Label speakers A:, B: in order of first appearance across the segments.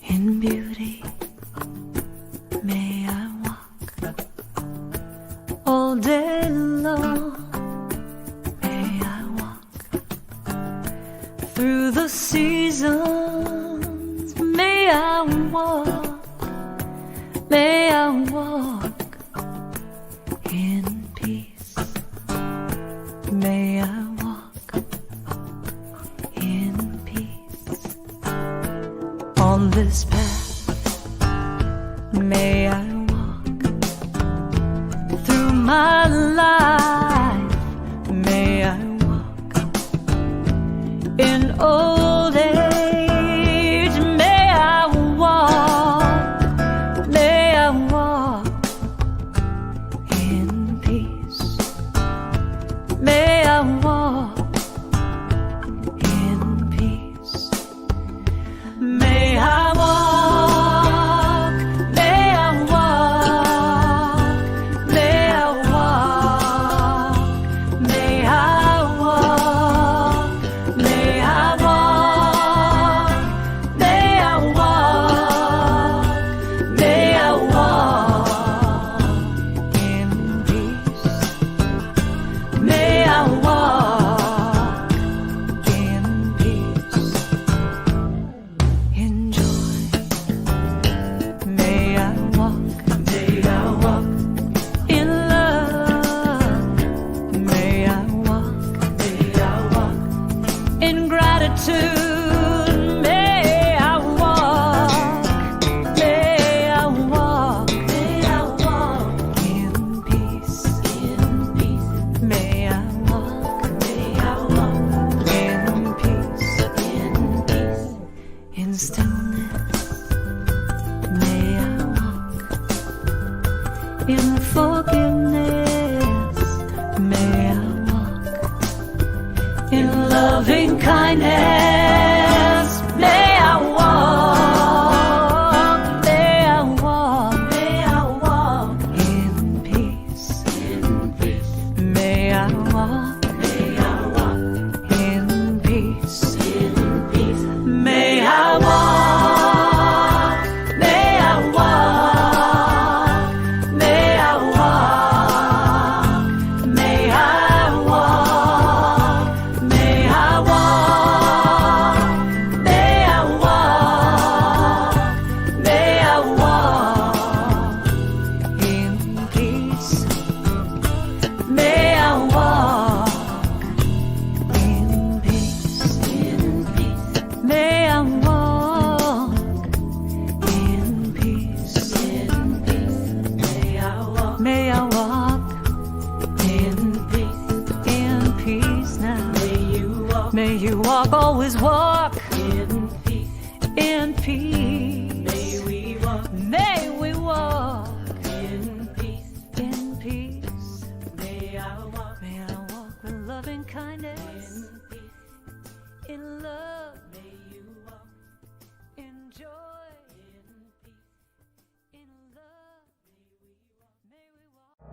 A: In beauty, may I walk all day long. May I walk through the seasons. May I walk, may I walk in peace. May I walk in peace on this path. May I walk through my life. May I walk in old age. May I walk in peace. May I walk in peace. May I walk, may I walk, may I walk, may I walk, may I walk, may I walk, may I walk in peace. May I walk in peace. In joy, may I walk in love. May I walk in gratitude. May I walk in peace. May I walk in peace. In stillness, may I walk in forgiveness. May I walk in loving kindness. May I walk in peace. May I walk in peace. May I walk, may I walk, may I walk, may I walk, may I walk. May you walk, always walk
B: in peace.
A: in peace.
B: May we walk in peace.
A: in peace.
B: May I walk
A: May I walk with loving kindness,
B: in peace.
A: in love,
B: May you walk
A: in joy,
B: in peace.
A: in love. May we walk.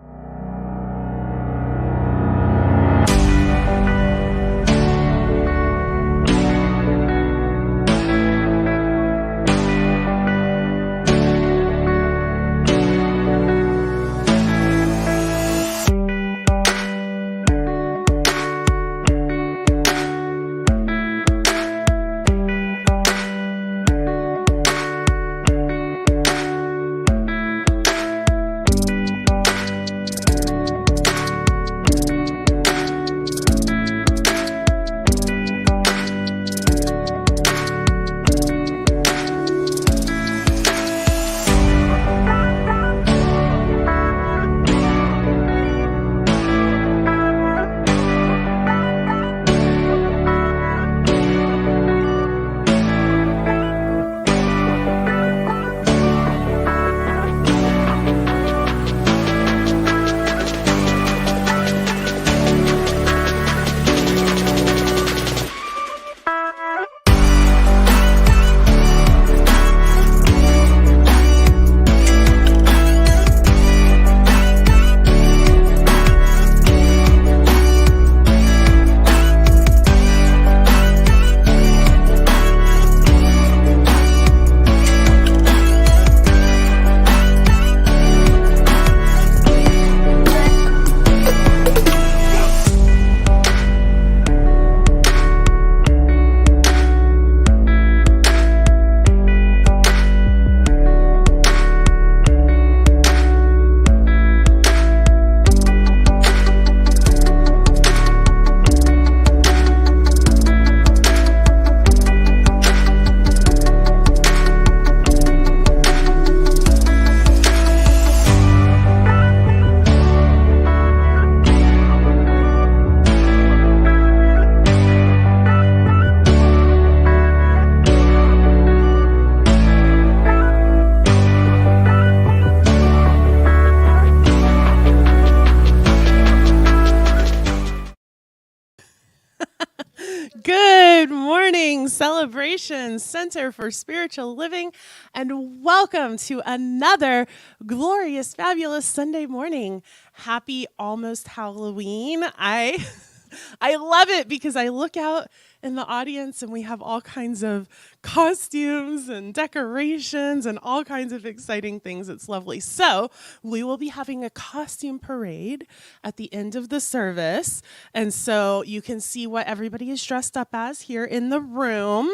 C: Good morning, Celebration Center for Spiritual Living, and welcome to another glorious, fabulous Sunday morning. Happy almost Halloween. I love it because I look out in the audience and we have all kinds of costumes and decorations and all kinds of exciting things. It's lovely. So we will be having a costume parade at the end of the service. And so you can see what everybody is dressed up as here in the room.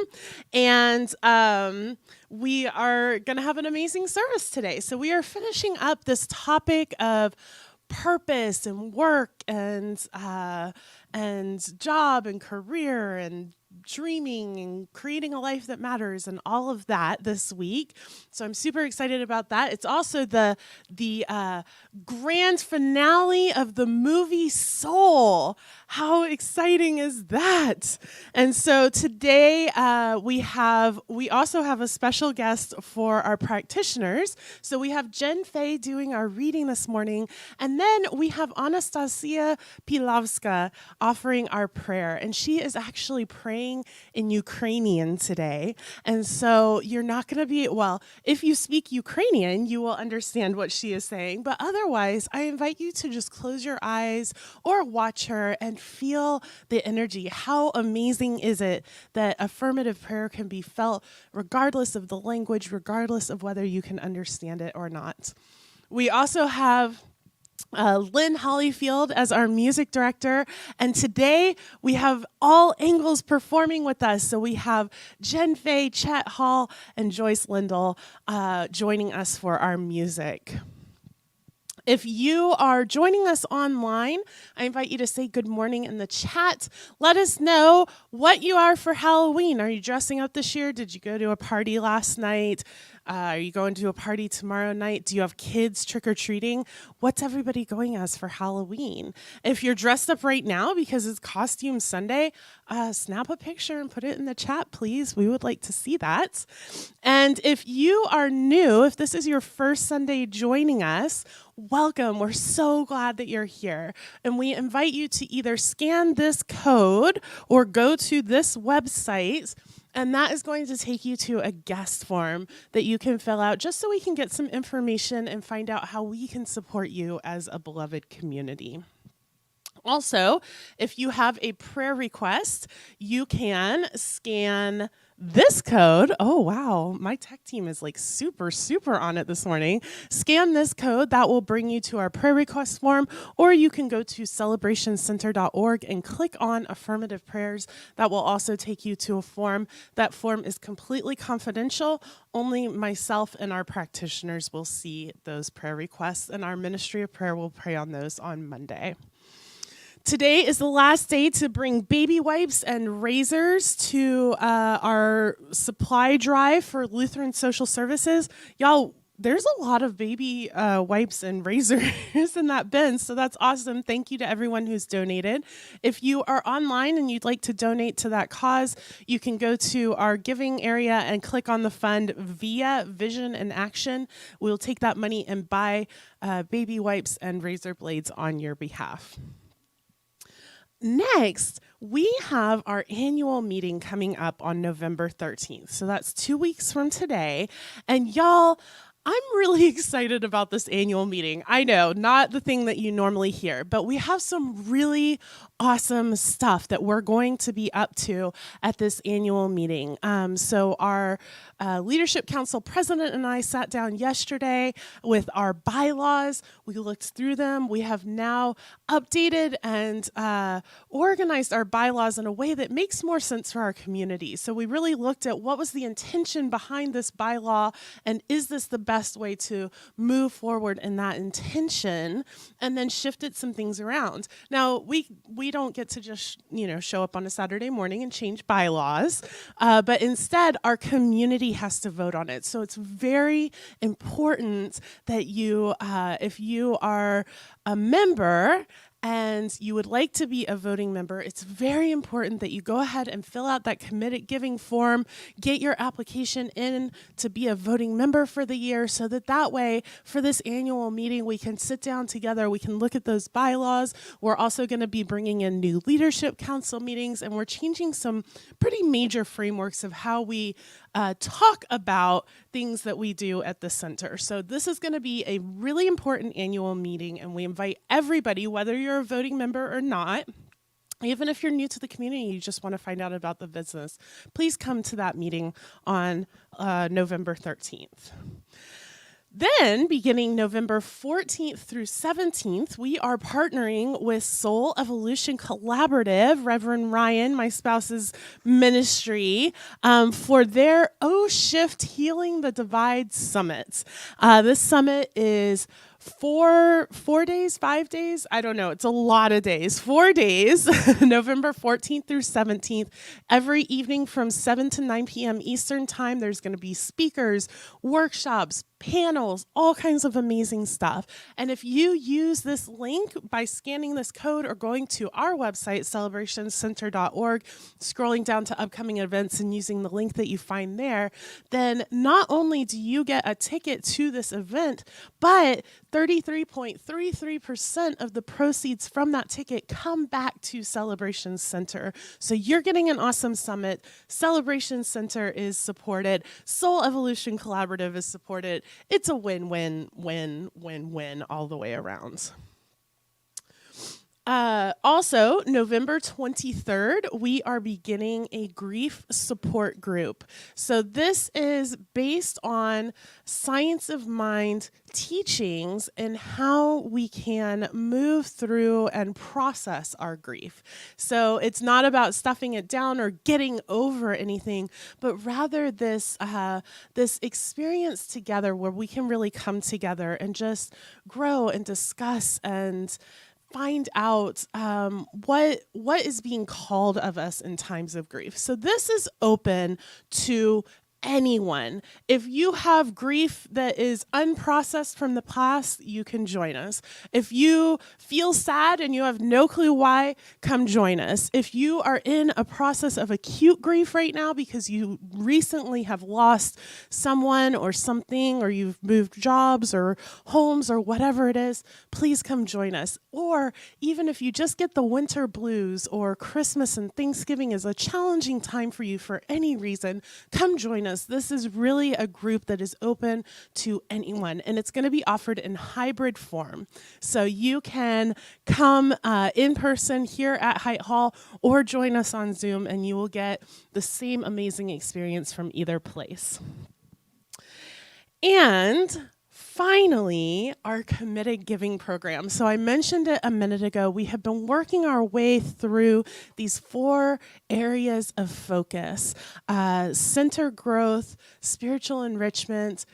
C: And we are going to have an amazing service today. So we are finishing up this topic of purpose and work and job and career and dreaming and creating a life that matters and all of that this week. So I'm super excited about that. It's also the grand finale of the movie Soul. How exciting is that? And so today we also have a special guest for our practitioners. So we have Jen Fay doing our reading this morning, and then we have Anastasia Pilavska offering our prayer, and she is actually praying in Ukrainian today. And so you're not going to be, well, if you speak Ukrainian, you will understand what she is saying. But otherwise, I invite you to just close your eyes or watch her and feel the energy. How amazing is it that affirmative prayer can be felt regardless of the language, regardless of whether you can understand it or not. We also have Lynn Hollyfield as our music director. And today we have all angles performing with us. So we have Jen Fay, Chet Hall, and Joyce Lindell joining us for our music. If you are joining us online, I invite you to say good morning in the chat. Let us know what you are for Halloween. Are you dressing up this year? Did you go to a party last night? Are you going to a party tomorrow night? Do you have kids trick-or-treating? What's everybody going as for Halloween? If you're dressed up right now because it's Costume Sunday, snap a picture and put it in the chat, please. We would like to see that. And if you are new, if this is your first Sunday joining us, welcome. We're so glad that you're here. And we invite you to either scan this code or go to this website, and that is going to take you to a guest form that you can fill out just so we can get some information and find out how we can support you as a beloved community. Also, if you have a prayer request, you can scan this code. Oh, wow. My tech team is like super on it this morning. Scan this code. That will bring you to our prayer request form, or you can go to celebrationcenter.org and click on affirmative prayers. That will also take you to a form. That form is completely confidential. Only myself and our practitioners will see those prayer requests, and our ministry of prayer will pray on those on Monday. Today is the last day to bring baby wipes and razors to our supply drive for Lutheran Social Services. Y'all, there's a lot of baby wipes and razors in that bin, so that's awesome. Thank you to everyone who's donated. If you are online and you'd like to donate to that cause, you can go to our giving area and click on the fund via Vision and Action. We'll take that money and buy baby wipes and razor blades on your behalf. Next, we have our annual meeting coming up on November 13th. So that's 2 weeks from today. And y'all, I'm really excited about this annual meeting. I know, not the thing that you normally hear, but we have some really awesome stuff that we're going to be up to at this annual meeting. So our Leadership Council president and I sat down yesterday with our bylaws. We looked through them. We have now updated and organized our bylaws in a way that makes more sense for our community. So we really looked at what was the intention behind this bylaw, and is this the best way to move forward in that intention, and then shifted some things around. Now, we don't get to just, show up on a Saturday morning and change bylaws, but instead our community has to vote on it. So it's very important that you, if you are a member and you would like to be a voting member, it's very important that you go ahead and fill out that committed giving form, get your application in to be a voting member for the year, so that way for this annual meeting we can sit down together, we can look at those bylaws. We're also going to be bringing in new leadership council meetings, and we're changing some pretty major frameworks of how we talk about things that we do at the center. So this is going to be a really important annual meeting, and we invite everybody, whether you're a voting member or not, even if you're new to the community, you just want to find out about the business, please come to that meeting on November 13th. Then, beginning November 14th through 17th, we are partnering with Soul Evolution Collaborative, Reverend Ryan, my spouse's ministry, for their Shift Healing the Divide Summit. This summit is 4 days, 5 days? I don't know. It's a lot of days. 4 days, November 14th through 17th. Every evening from 7 to 9 p.m. Eastern Time, there's going to be speakers, workshops, panels, all kinds of amazing stuff. And if you use this link by scanning this code or going to our website, celebrationcenter.org, scrolling down to upcoming events and using the link that you find there, then not only do you get a ticket to this event, but 33.33% of the proceeds from that ticket come back to Celebration Center. So you're getting an awesome summit. Celebration Center is supported. Soul Evolution Collaborative is supported. It's a win-win-win-win-win all the way around. Also, November 23rd, we are beginning a grief support group. So this is based on Science of Mind teachings and how we can move through and process our grief. So it's not about stuffing it down or getting over anything, but rather this experience together where we can really come together and just grow and discuss and find out what is being called of us in times of grief. So this is open to anyone. If you have grief that is unprocessed from the past, you can join us. If you feel sad and you have no clue why, come join us. If you are in a process of acute grief right now because you recently have lost someone or something, or you've moved jobs or homes or whatever it is, please come join us. Or even if you just get the winter blues, or Christmas and Thanksgiving is a challenging time for you for any reason, come join us. This is really a group that is open to anyone, and it's going to be offered in hybrid form. So you can come in person here at Height Hall or join us on Zoom, and you will get the same amazing experience from either place. And finally, our committed giving program. So I mentioned it a minute ago. We have been working our way through these 4 areas of focus: center growth, spiritual enrichment,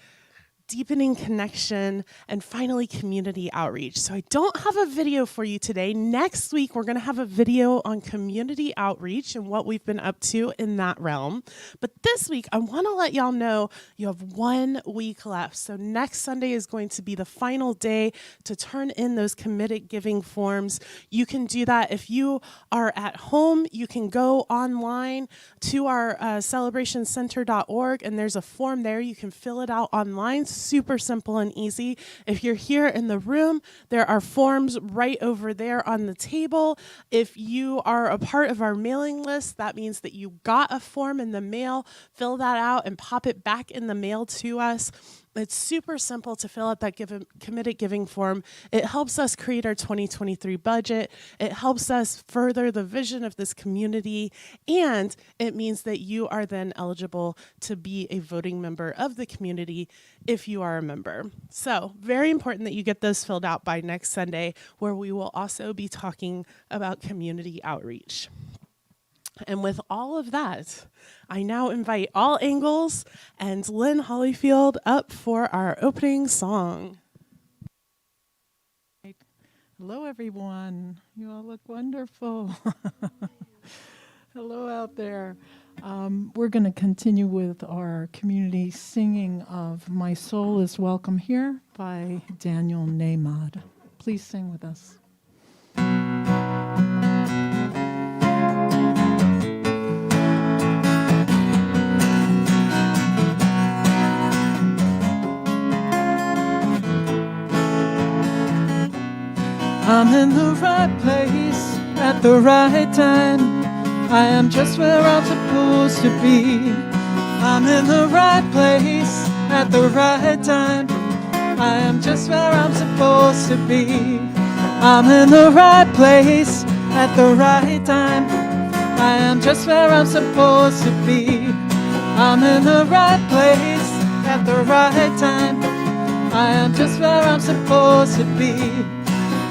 C: deepening connection, and finally community outreach. So I don't have a video for you today. Next week, we're going to have a video on community outreach and what we've been up to in that realm. But this week, I want to let y'all know you have 1 week left. So next Sunday is going to be the final day to turn in those committed giving forms. You can do that if you are at home. You can go online to our celebrationcenter.org, and there's a form there. You can fill it out online. Super simple and easy. If you're here in the room, there are forms right over there on the table. If you are a part of our mailing list, that means that you got a form in the mail. Fill that out and pop it back in the mail to us. It's super simple to fill out that committed giving form. It helps us create our 2023 budget. It helps us further the vision of this community, and it means that you are then eligible to be a voting member of the community if you are a member. So very important that you get those filled out by next Sunday, where we will also be talking about community outreach. And with all of that, I now invite All Angles and Lynn Hollyfield up for our opening song.
D: Hello, everyone. You all look wonderful. Hello out there. We're going to continue with our community singing of My Soul is Welcome Here by Daniel Nahmad. Please sing with us. I'm in the right place at the right time. I am just where I'm supposed to be. I'm in the right place at the right time. I am just where I'm supposed to be. I'm in the right place at the right time. I am just where I'm supposed to be. I'm in the right place at the right time. I am just where I'm supposed to be.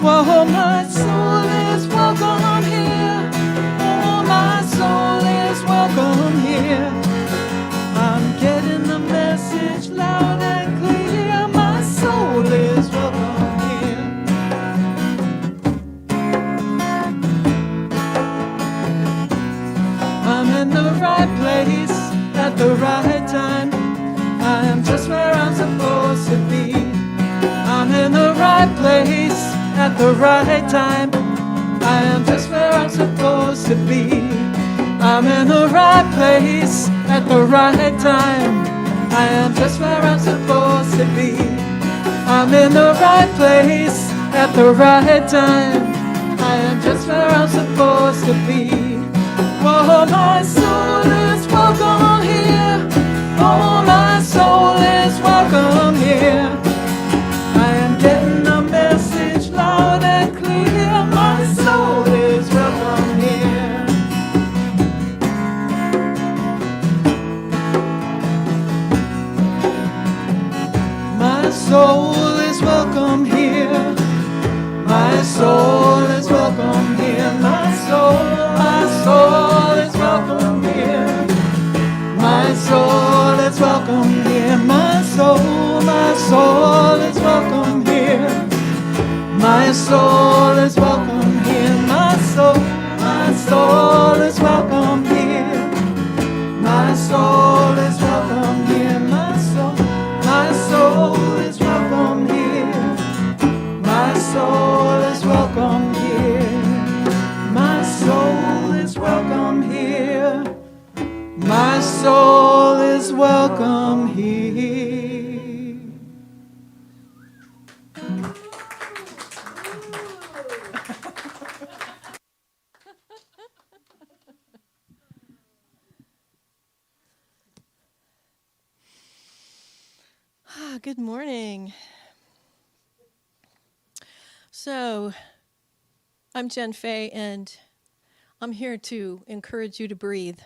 D: Whoa, my soul is welcome here. Oh, my soul is welcome here. I'm getting the message loud and clear. My soul is welcome here. I'm in the right place at the right time. I am just where I'm supposed to be. I'm in the right place at the right time. I am just where I'm supposed to be. I'm in the right place at the right time. I am just where I'm supposed to be. I'm in the right place at the right time. I am just where I'm supposed to be. Oh, my soul is welcome here. Oh, my soul is welcome here. I am getting the message loud and clear. My soul is welcome here. My soul is welcome here. My soul is welcome here. My soul is welcome here. My soul is welcome here. My soul is welcome here. My soul is welcome here. My soul is welcome here. My soul is welcome soul is welcome here.
E: Good morning. So, I'm Jen Fay, and I'm here to encourage you to breathe.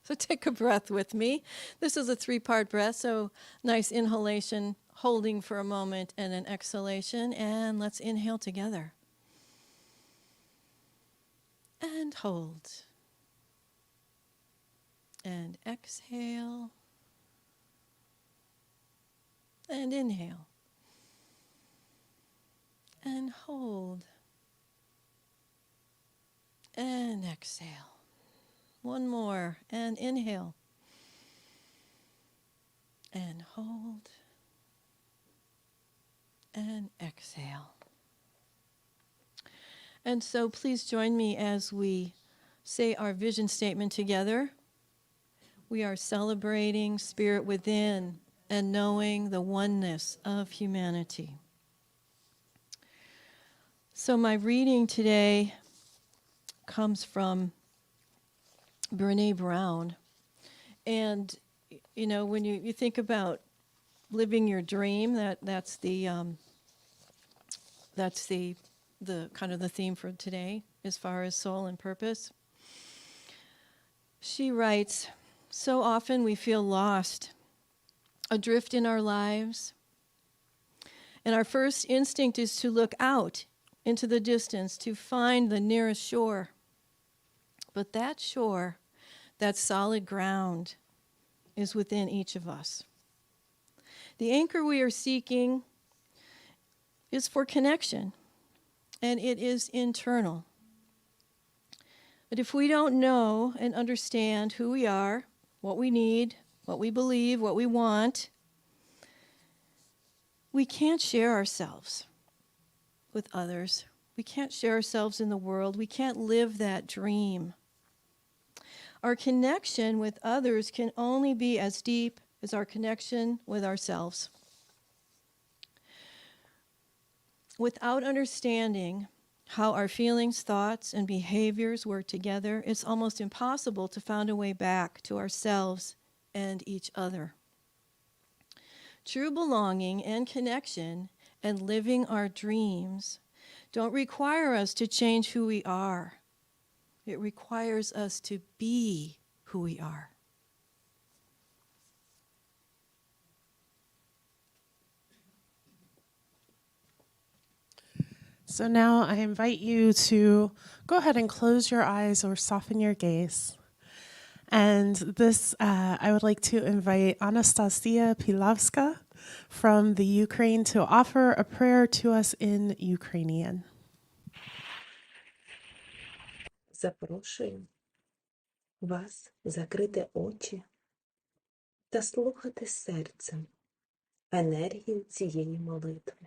E: So take a breath with me. This is a 3-part breath, so nice inhalation, holding for a moment, and an exhalation. And let's inhale together. And hold. And exhale. And inhale. And hold. And exhale. One more. And inhale. And hold. And exhale. And so please join me as we say our vision statement together. We are celebrating spirit within and knowing the oneness of humanity. So my reading today comes from Brené Brown. And, you know, when you think about living your dream, that's the kind of the theme for today as far as soul and purpose. She writes, so often we feel lost, adrift in our lives, and our first instinct is to look out into the distance to find the nearest shore. But that shore, that solid ground, is within each of us. The anchor we are seeking is for connection, and it is internal. But if we don't know and understand who we are, what we need, what we believe, what we want, we can't share ourselves with others. We can't share ourselves in the world. We can't live that dream. Our connection with others can only be as deep as our connection with ourselves. Without understanding how our feelings, thoughts, and behaviors work together, it's almost impossible to find a way back to ourselves and each other. True belonging and connection and living our dreams don't require us to change who we are. It requires us to be who we are.
C: So now I invite you to go ahead and close your eyes or soften your gaze. And this, I would like to invite Anastasia Pilavska from the Ukraine to offer a prayer to us in Ukrainian.
B: Запрошую вас закрити очі та слухати серцем енергію цієї молитви.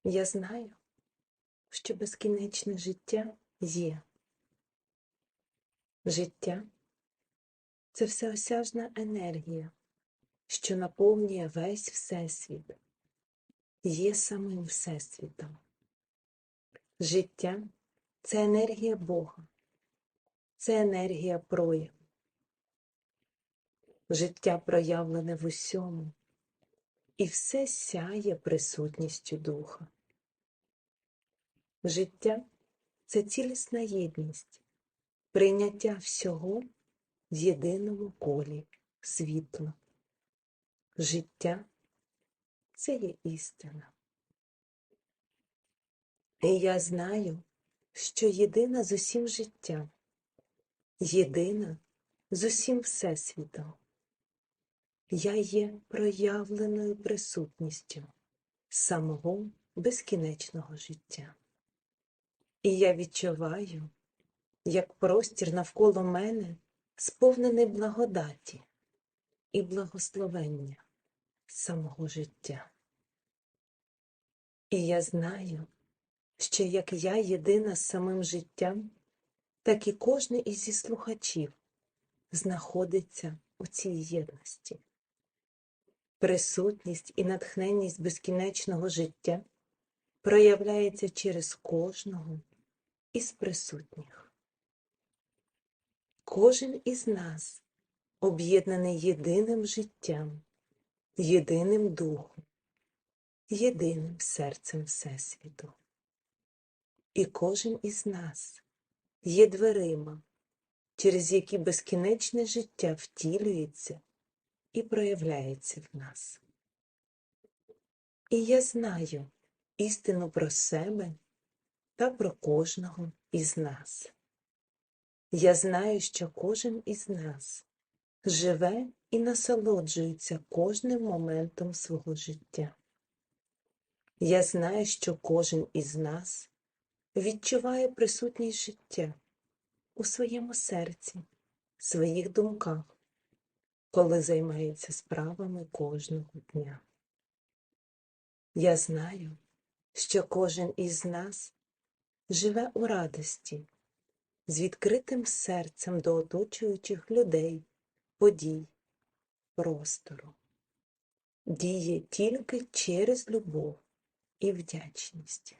B: Я знаю, що безкінечне життя є. Життя – це всеосяжна енергія, що наповнює весь Всесвіт, є самим Всесвітом. Життя – це енергія Бога, це енергія прояву. Життя проявлене в усьому, і все сяє присутністю Духа. Життя – це цілісна єдність, прийняття всього в єдиному колі світла. Життя – це є істина. І я знаю, що єдина з усім життям, єдина з усім Всесвітом. Я є проявленою присутністю самого безкінечного життя. І я відчуваю, як простір навколо мене сповнений благодаті і благословення самого життя. І я знаю, що як я єдина з самим життям, так і кожен із слухачів знаходиться у цій єдності. Присутність і натхненність безкінечного життя проявляється через кожного із присутніх. Кожен із нас об'єднаний єдиним життям, єдиним духом, єдиним серцем Всесвіту. І кожен із нас є дверима, через які безкінечне життя втілюється і проявляється в нас. І я знаю істину про себе та про кожного із нас. Я знаю, що кожен із нас живе і насолоджується кожним моментом свого життя. Я знаю, що кожен із нас відчуває присутність життя у своєму серці, своїх думках, коли займається справами кожного дня. Я знаю, що кожен із нас живе у радості, з відкритим серцем до оточуючих людей, подій, простору. Діє тільки через любов і вдячність.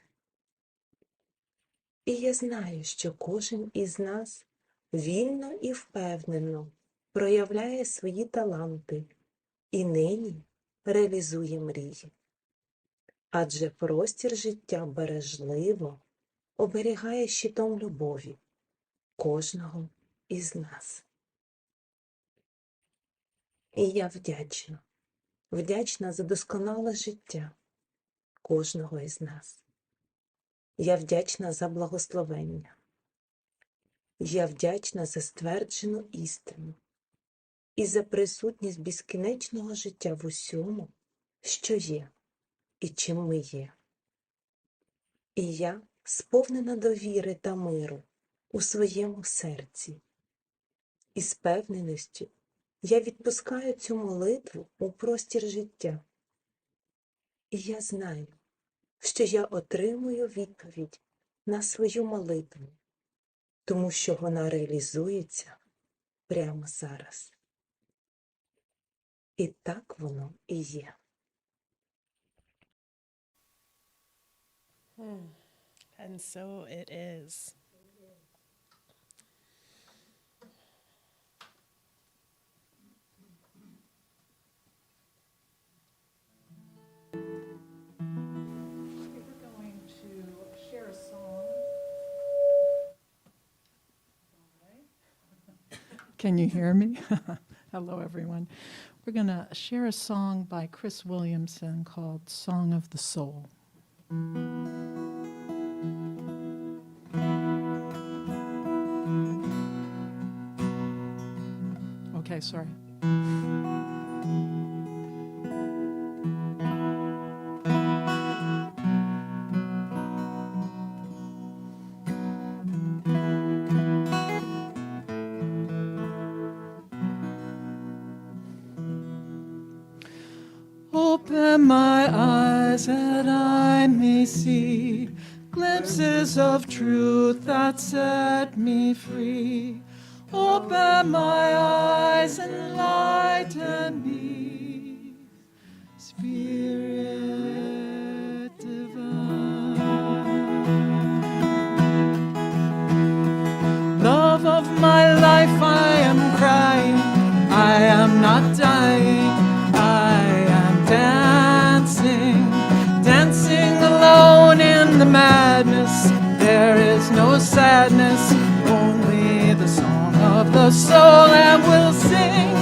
B: І я знаю, що кожен із нас вільно і впевнено проявляє свої таланти і нині реалізує мрії. Адже простір життя бережливо оберігає щитом любові кожного із нас. І я вдячна за досконале життя кожного із нас. Я вдячна за благословення. Я вдячна за стверджену істину і за присутність безкінечного життя в усьому, що є і чим ми є. І я сповнена довіри та миру у своєму серці. І з певненістю я відпускаю цю молитву у простір життя. І я знаю, що я отримую відповідь на свою молитву, тому що вона реалізується прямо зараз. І так воно і є.
C: And so it is.
F: We're going to share a song. Can you hear me? Hello, everyone. We're going to share a song by Chris Williamson called Song of the Soul. Okay, sorry. Open my eyes that I may see glimpses of truth that set me free. Open my eyes, enlighten me, Spirit divine. Love of my life, I am crying, I am not dying, I am dancing, dancing alone in the madness. There is no sadness, only the song of the soul, and we'll sing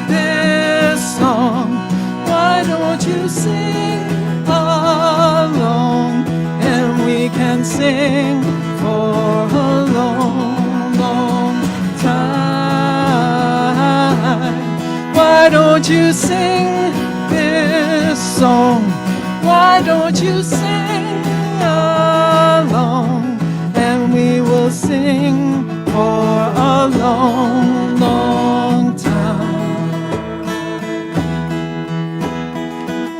F: this song. Why don't you sing along, and we can sing for a long, long time. Why don't you sing this song? Why don't you sing along, and we will sing for a long, long time.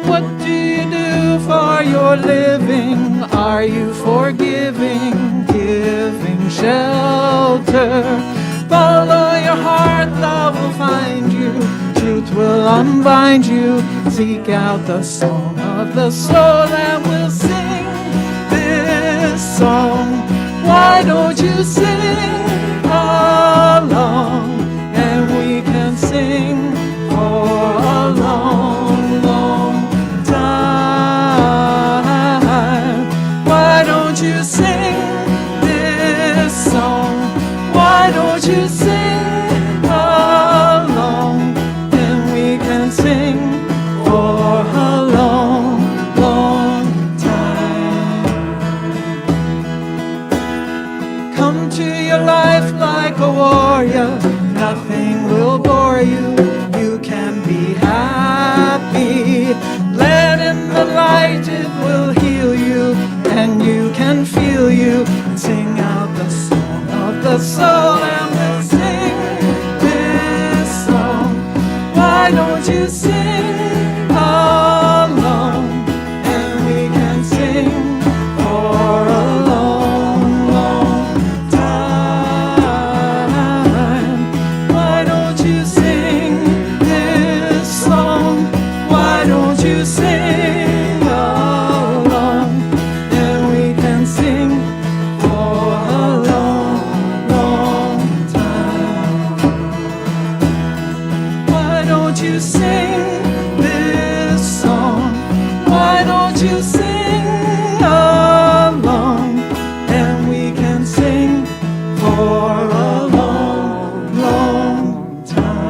F: What do you do for your living? Are you forgiving, giving shelter? answer. Follow your heart, love will find you. Truth will unbind you. Seek out the song of the soul and we'll sing this song. Why don't you sing along? And we can sing for a long, long time. Why don't you sing this song? Why don't you sing along? And we can sing for a long, long time. Come to your life like a warrior. Nothing will bore you. You can be happy. Let in the light, it will heal you. And you can feel you. Sing out the song of the soul and we'll sing this song. Why don't you sing along? And we can sing for a long, long time. Why don't you sing this song? Why don't you sing along? And we can sing for a long, long time. Why don't you sing this song? Why don't you sing along? And we can sing for a long, long time.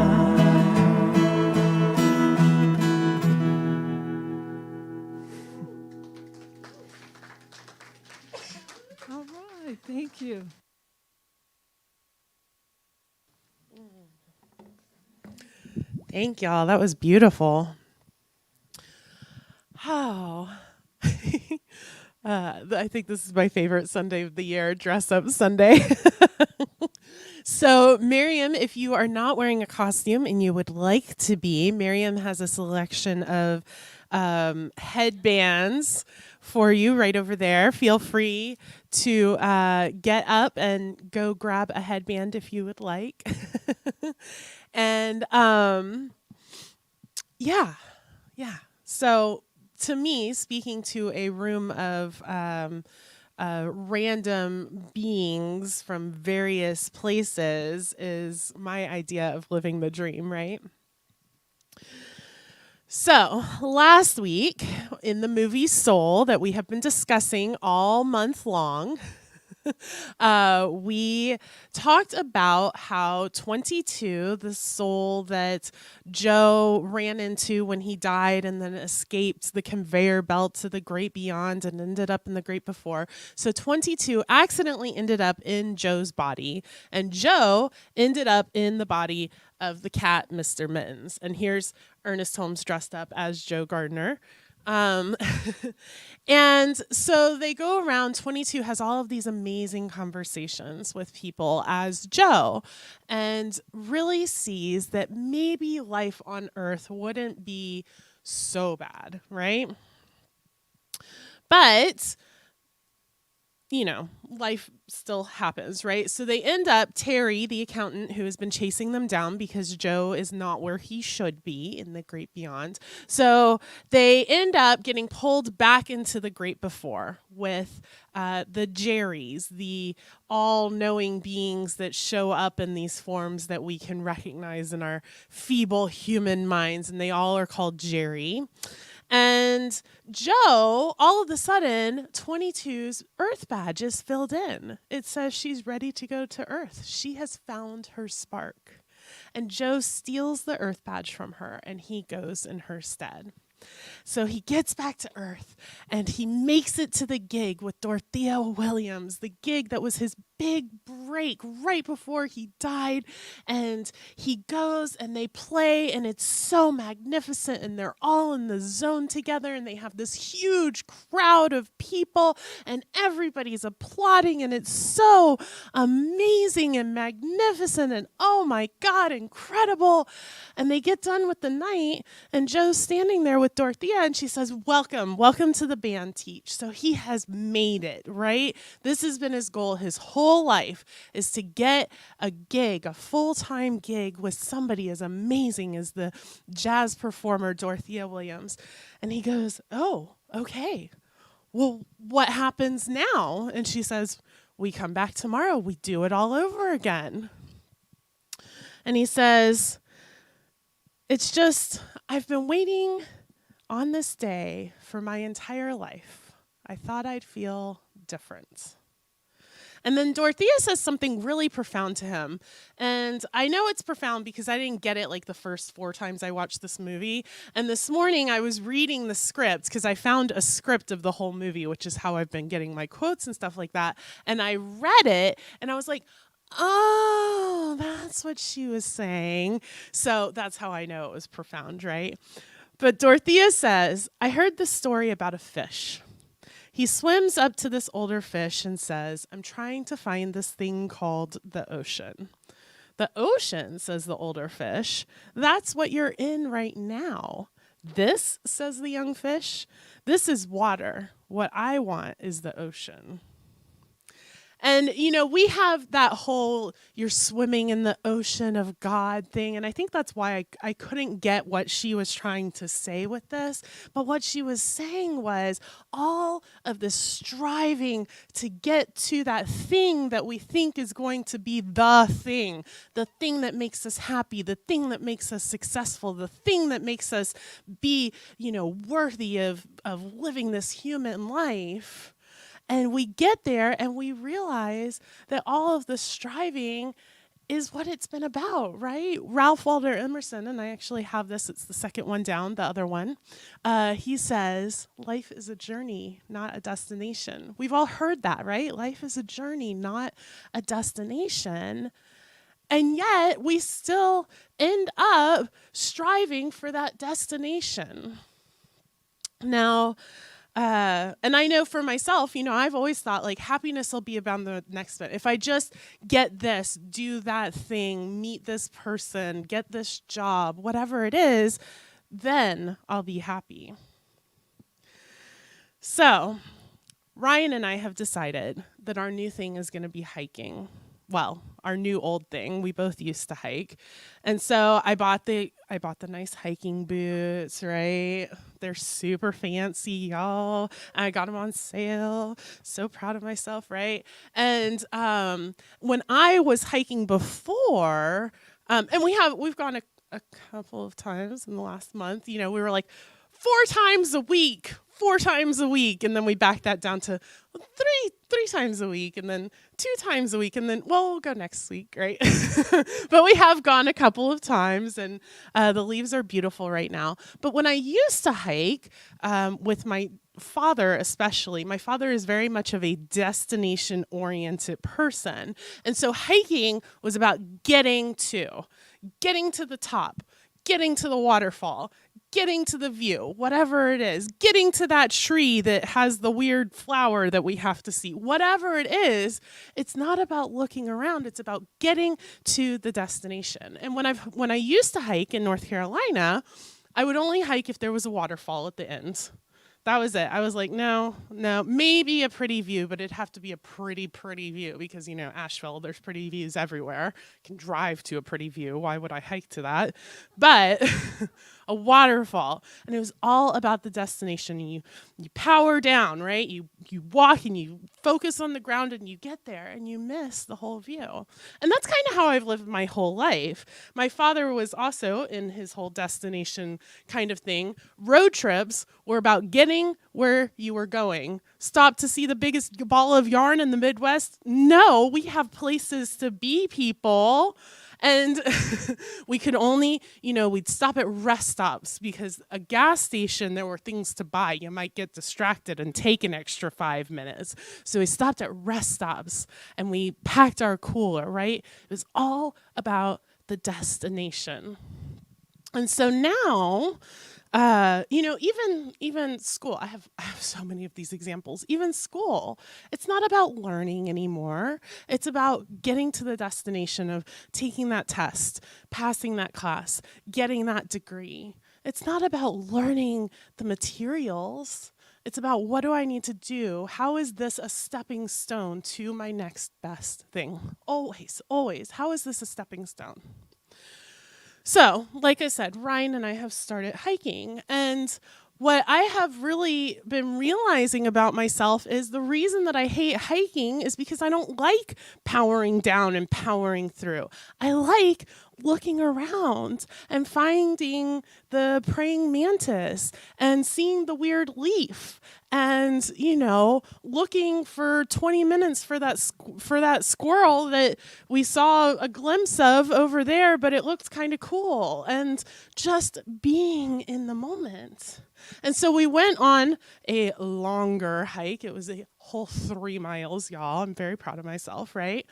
F: All right, thank you.
C: Thank y'all. That was beautiful. How? I think this is my favorite Sunday of the year, Dress Up Sunday. So, Miriam, if you are not wearing a costume and you would like to be, Miriam has a selection of headbands for you right over there. Feel free to get up and go grab a headband if you would like. And yeah. So to me, speaking to a room of random beings from various places is my idea of living the dream, right? So, last week in the movie Soul that we have been discussing all month long, we talked about how 22, the soul that Joe ran into when he died and then escaped the conveyor belt to the great beyond and ended up in the great before. So 22 accidentally ended up in Joe's body, and Joe ended up in the body of the cat, Mr. Mittens. And here's Ernest Holmes dressed up as Joe Gardner. And so they go around, 22 has all of these amazing conversations with people as Joe, and really sees that maybe life on Earth wouldn't be so bad, right? But you know, life still happens, right? So they end up, Terry, the accountant who has been chasing them down because Joe is not where he should be in the great beyond. So they end up getting pulled back into the great before with the Jerrys, the all-knowing beings that show up in these forms that we can recognize in our feeble human minds, and they all are called Jerry. And Joe, all of a sudden, 22's Earth badge is filled in. It says she's ready to go to Earth. She has found her spark. And Joe steals the Earth badge from her, and he goes in her stead. So he gets back to Earth, and he makes it to the gig with Dorothea Williams, the gig that was his big break right before he died. And he goes and they play, and it's so magnificent, and they're all in the zone together, and they have this huge crowd of people, and everybody's applauding, and it's so amazing and magnificent, and oh my God, incredible. And they get done with the night, and Joe's standing there with Dorothea, and she says, welcome to the band teach. So he has made it, right? This has been his goal his whole life, is to get a gig, a full-time gig with somebody as amazing as the jazz performer Dorothea Williams. And he goes, oh, okay. Well, what happens now? And she says, we come back tomorrow. We do it all over again. And he says, it's just, I've been waiting on this day for my entire life. I thought I'd feel different. And then Dorothea says something really profound to him. And I know it's profound because I didn't get it like the first 4 times I watched this movie. And this morning I was reading the script because I found a script of the whole movie, which is how I've been getting my quotes and stuff like that. And I read it and I was like, oh, that's what she was saying. So that's how I know it was profound, right? But Dorothea says, I heard this story about a fish. He swims up to this older fish and says, I'm trying to find this thing called the ocean. The ocean, says the older fish, that's what you're in right now. This, says the young fish, this is water. What I want is the ocean. And, you know, we have that whole you're swimming in the ocean of God thing. And I think that's why I couldn't get what she was trying to say with this. But what she was saying was all of this striving to get to that thing that we think is going to be the thing that makes us happy, the thing that makes us successful, the thing that makes us be, you know, worthy of living this human life. And we get there and we realize that all of the striving is what it's been about, right? Ralph Waldo Emerson, and I actually have this, it's the second one down, the other one. He says, life is a journey, not a destination. We've all heard that, right? Life is a journey, not a destination. And yet we still end up striving for that destination. Now, and I know for myself, you know, I've always thought like happiness will be about the next bit. If I just get this, do that thing, meet this person, get this job, whatever it is, then I'll be happy. So Ryan and I have decided that our new thing is going to be hiking. Well, our new old thing. We both used to hike. And so I bought the nice hiking boots, right? They're super fancy, y'all. I got them on sale. So proud of myself, right? And when I was hiking before, and we've gone a couple of times in the last month, you know, we were like 4 times a week, and then we backed that down to 3 times a week, and then 2 times a week, and then, well, we'll go next week, right? But we have gone a couple of times, and the leaves are beautiful right now. But when I used to hike with my father especially, my father is very much of a destination-oriented person. And so hiking was about getting to the top, getting to the waterfall, getting to the view, whatever it is, getting to that tree that has the weird flower that we have to see, whatever it is, it's not about looking around, it's about getting to the destination. And when I used to hike in North Carolina, I would only hike if there was a waterfall at the end. That was it. I was like, no, maybe a pretty view, but it'd have to be a pretty view because, you know, Asheville, there's pretty views everywhere. I can drive to a pretty view. Why would I hike to that? But a waterfall. And it was all about the destination. And you power down, right? You walk and you focus on the ground and you get there and you miss the whole view. And that's kind of how I've lived my whole life. My father was also in his whole destination kind of thing. Road trips were about getting where you were going. Stop to see the biggest ball of yarn in the Midwest? No, we have places to be, people. And we could only, you know, we'd stop at rest stops because a gas station, there were things to buy. You might get distracted and take an extra 5 minutes. So we stopped at rest stops and we packed our cooler, right? It was all about the destination. And so now, you know, even school, I have so many of these examples. Even school, it's not about learning anymore. It's about getting to the destination of taking that test, passing that class, getting that degree. It's not about learning the materials. It's about what do I need to do? How is this a stepping stone to my next best thing? Always, always. How is this a stepping stone? So, like I said, Ryan and I have started hiking, and what I have really been realizing about myself is the reason that I hate hiking is because I don't like powering down and powering through. I like looking around and finding the praying mantis and seeing the weird leaf and, looking for 20 minutes for that squirrel that we saw a glimpse of over there, but it looked kind of cool, and just being in the moment. And so we went on a longer hike. It was a whole 3 miles, y'all. I'm very proud of myself, right?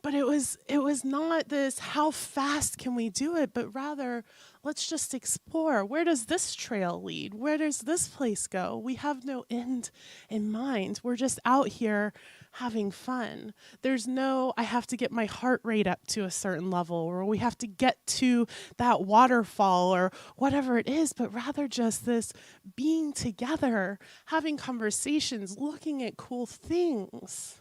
C: But it was not this, how fast can we do it? But rather, let's just explore. Where does this trail lead? Where does this place go? We have no end in mind. We're just out here having fun. There's no, I have to get my heart rate up to a certain level, or we have to get to that waterfall or whatever it is, but rather just this being together, having conversations, looking at cool things.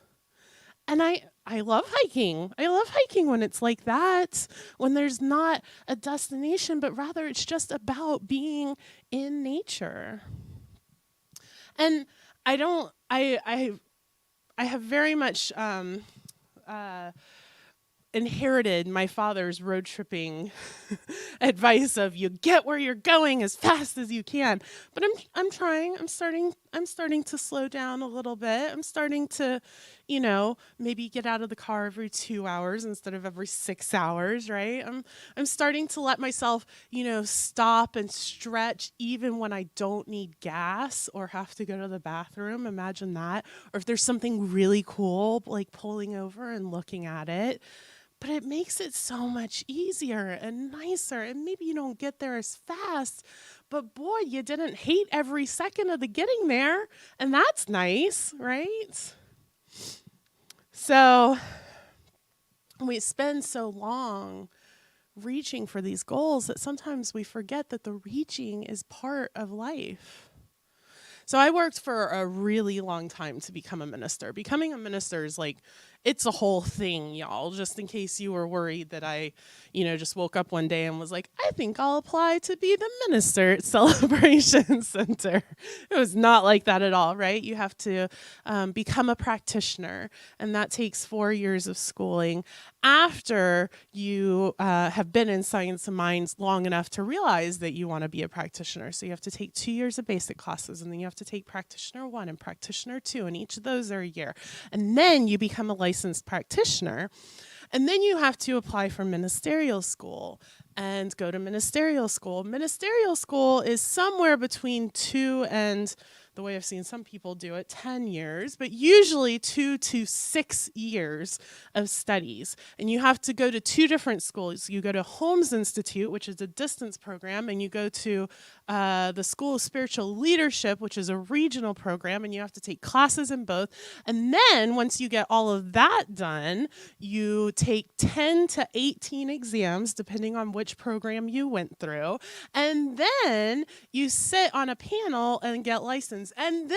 C: And I love hiking. I love hiking when it's like that, when there's not a destination, but rather it's just about being in nature. And I have very much inherited my father's road tripping advice of you get where you're going as fast as you can. But I'm trying. I'm starting to slow down a little bit. I'm starting to, maybe get out of the car every 2 hours instead of every 6 hours, right? I'm starting to let myself, stop and stretch even when I don't need gas or have to go to the bathroom. Imagine that. Or if there's something really cool, like pulling over and looking at it. But it makes it so much easier and nicer. And maybe you don't get there as fast, but boy, you didn't hate every second of the getting there. And that's nice, right? So we spend so long reaching for these goals that sometimes we forget that the reaching is part of life. So I worked for a really long time to become a minister. Becoming a minister is like, it's a whole thing, y'all, just in case you were worried that I, just woke up one day and was like, I think I'll apply to be the minister at Celebration Center. It was not like that at all, right? You have to become a practitioner, and that takes 4 years of schooling after you have been in Science of Minds long enough to realize that you want to be a practitioner. So you have to take 2 years of basic classes, and then you have to take Practitioner 1 and Practitioner 2, and each of those are a year. And then you become a licensed practitioner, and then you have to apply for ministerial school and go to ministerial school. Ministerial school is somewhere between 2 and, the way I've seen some people do it, 10 years, but usually 2 to 6 years of studies. And you have to go to 2 different schools. You go to Holmes Institute, which is a distance program, and you go to the School of Spiritual Leadership, which is a regional program, and you have to take classes in both. And then once you get all of that done, you take 10 to 18 exams, depending on which program you went through. And then you sit on a panel and get licensed. And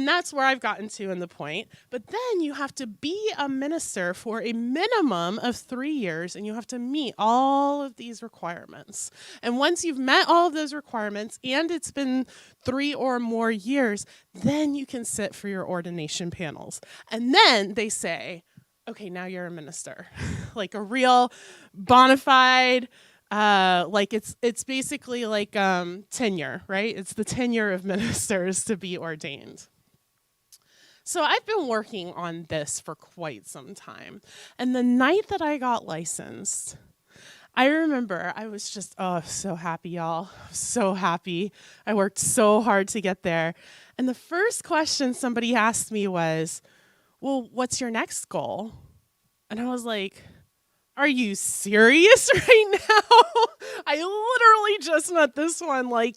C: that's where I've gotten to in the point, but then you have to be a minister for a minimum of 3 years, and you have to meet all of these requirements. And once you've met all of those requirements, and it's been 3 or more years, then you can sit for your ordination panels. And then they say, okay, now you're a minister, like a real bona fide, like it's basically like tenure, right? It's the tenure of ministers to be ordained. So I've been working on this for quite some time. And the night that I got licensed, I remember I was just, so happy, y'all. So happy. I worked so hard to get there. And the first question somebody asked me was, well, what's your next goal? And I was like, are you serious right now? I literally just met this one like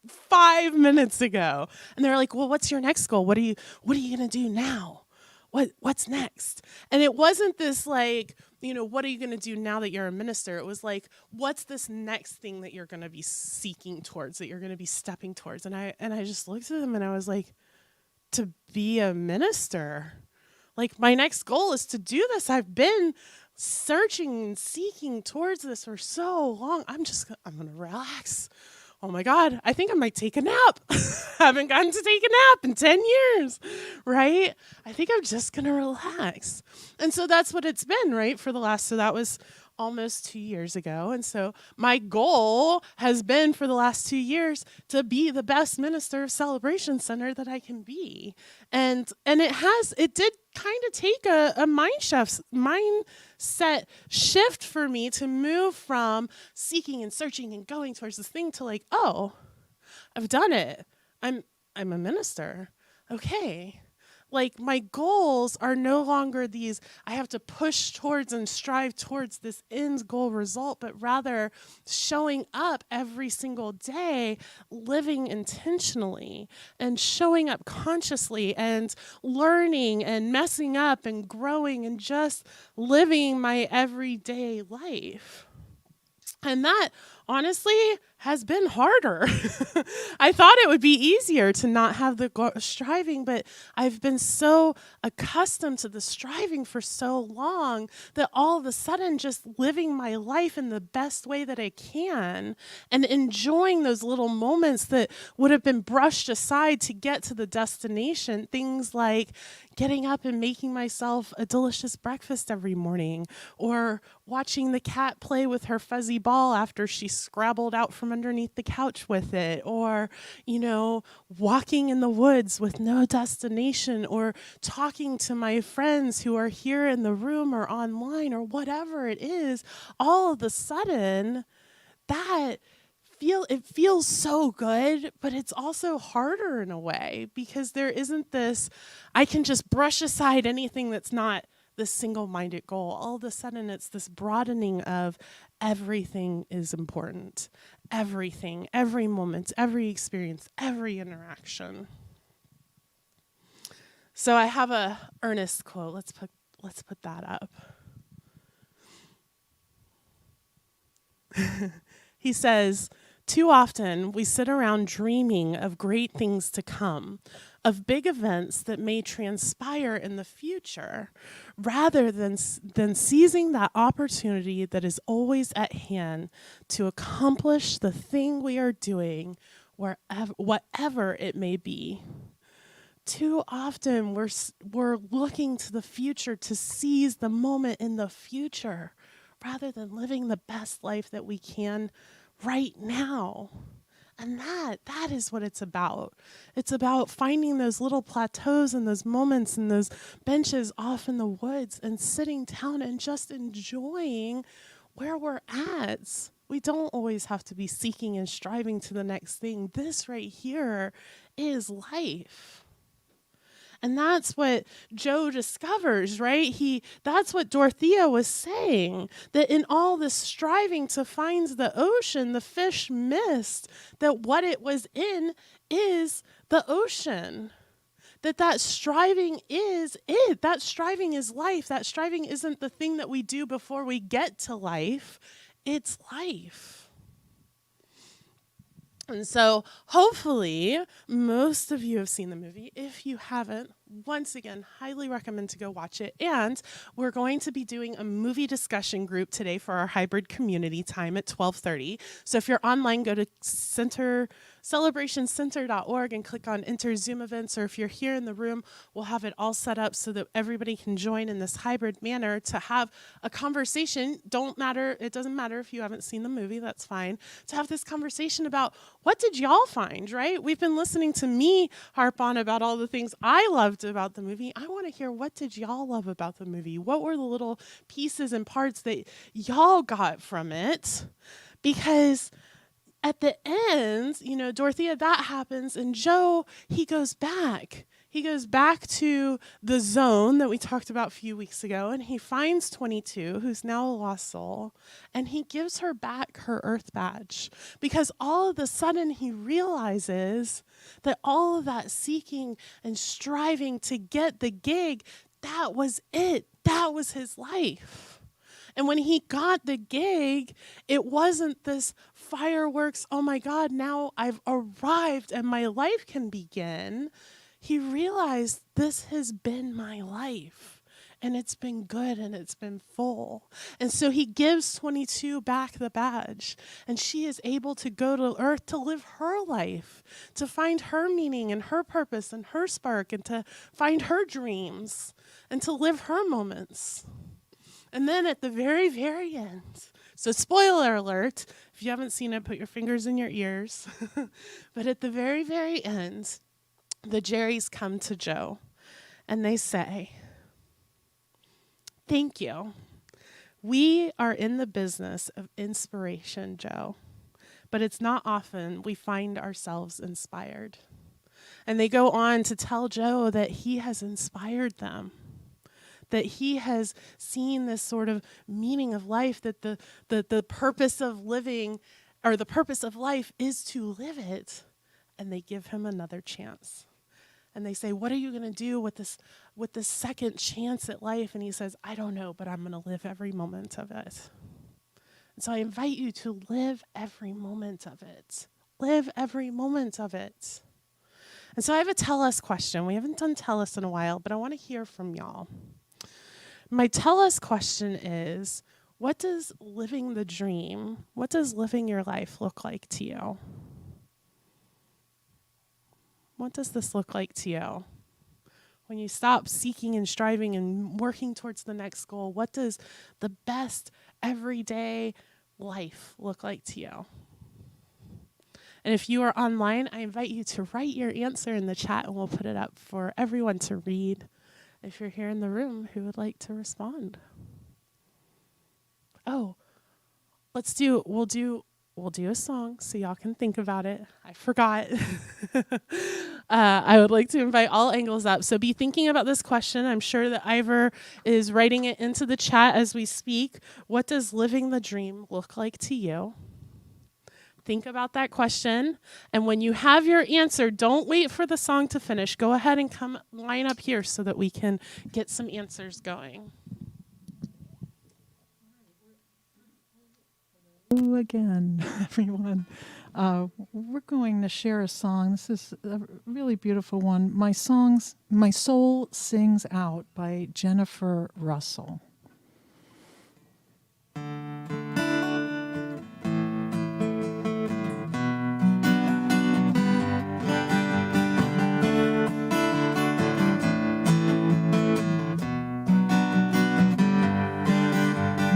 C: 5 minutes ago. And they're like, well, what's your next goal? What are you going to do now? what's next? And it wasn't this like, what are you going to do now that you're a minister? It was like, what's this next thing that you're going to be seeking towards, that you're going to be stepping towards? And I just looked at him and I was like, to be a minister. Like, my next goal is to do this. I've been searching and seeking towards this for so long. I'm going to relax. Oh my God, I think I might take a nap. Haven't gotten to take a nap in 10 years, right? I think I'm just going to relax. And so that's what it's been, right? So that was almost 2 years ago. And so my goal has been for the last 2 years to be the best minister of Celebration Center that I can be. And it did kind of take a mindset shift for me to move from seeking and searching and going towards this thing to like, oh, I've done it. I'm a minister. Okay. Like, my goals are no longer these, I have to push towards and strive towards this end goal result, but rather showing up every single day, living intentionally and showing up consciously and learning and messing up and growing and just living my everyday life. And that, honestly, has been harder. I thought it would be easier to not have the striving, but I've been so accustomed to the striving for so long that all of a sudden just living my life in the best way that I can and enjoying those little moments that would have been brushed aside to get to the destination, things like getting up and making myself a delicious breakfast every morning, or watching the cat play with her fuzzy ball after she scrabbled out from underneath the couch with it, or, walking in the woods with no destination, or talking to my friends who are here in the room or online or whatever it is. All of a sudden, it feels so good, but it's also harder in a way, because there isn't this, I can just brush aside anything that's not this single-minded goal. All of a sudden, it's this broadening of everything is important. Everything, every moment, every experience, every interaction. So I have a Ernest quote. Let's put that up. He says, "Too often we sit around dreaming of great things to come, of big events that may transpire in the future, rather than seizing that opportunity that is always at hand to accomplish the thing we are doing, whatever it may be." Too often we're looking to the future to seize the moment in the future, rather than living the best life that we can right now. And that is what it's about. It's about finding those little plateaus and those moments and those benches off in the woods and sitting down and just enjoying where we're at. We don't always have to be seeking and striving to the next thing. This right here is life. And that's what Joe discovers, right? That's what Dorothea was saying, that in all this striving to find the ocean, the fish missed that what it was in is the ocean. That striving is it. That striving is life. That striving isn't the thing that we do before we get to life. It's life. And so hopefully most of you have seen the movie. If you haven't, once again, highly recommend to go watch it. And we're going to be doing a movie discussion group today for our hybrid community time at 12:30. So if you're online, go to celebrationcenter.org and click on Enter Zoom Events. Or if you're here in the room, we'll have it all set up so that everybody can join in this hybrid manner to have a conversation. It doesn't matter if you haven't seen the movie, that's fine. To have this conversation about, what did y'all find, right? We've been listening to me harp on about all the things I loved about the movie. I want to hear, what did y'all love about the movie? What were the little pieces and parts that y'all got from it? Because at the end, Dorothea, that happens, and Joe, he goes back. He goes back to the zone that we talked about a few weeks ago, and he finds 22, who's now a lost soul, and he gives her back her earth badge, because all of a sudden he realizes that all of that seeking and striving to get the gig that was it. That was his life. And when he got the gig, it wasn't this fireworks, oh my God, now I've arrived and my life can begin. He realized this has been my life. And it's been good and it's been full. And so he gives 22 back the badge. And she is able to go to earth to live her life, to find her meaning and her purpose and her spark, and to find her dreams and to live her moments. And then at the very, very end, so spoiler alert, if you haven't seen it, put your fingers in your ears. But at the very, very end, the Jerrys come to Joe and they say, thank you. We are in the business of inspiration, Joe, but it's not often we find ourselves inspired. And they go on to tell Joe that he has inspired them, that he has seen this sort of meaning of life, that the purpose of living, or the purpose of life, is to live it. And they give him another chance. And they say, what are you going to do with this second chance at life? And he says, I don't know, but I'm going to live every moment of it. And so I invite you to live every moment of it. Live every moment of it. And so I have a tell us question. We haven't done tell us in a while, but I want to hear from y'all. My tell us question is, what does living the dream, what does living your life look like to you? What does this look like to you? When you stop seeking and striving and working towards the next goal, what does the best everyday life look like to you? And if you are online, I invite you to write your answer in the chat and we'll put it up for everyone to read. If you're here in the room, who would like to respond? Oh, we'll do a song so y'all can think about it. I forgot. I would like to invite all angles up. So be thinking about this question. I'm sure that Ivor is writing it into the chat as we speak. What does living the dream look like to you? Think about that question. And when you have your answer, don't wait for the song to finish. Go ahead and come line up here so that we can get some answers going.
F: Hello again, everyone. We're going to share a song. This is a really beautiful one. My Soul Sings Out by Jennifer Russell.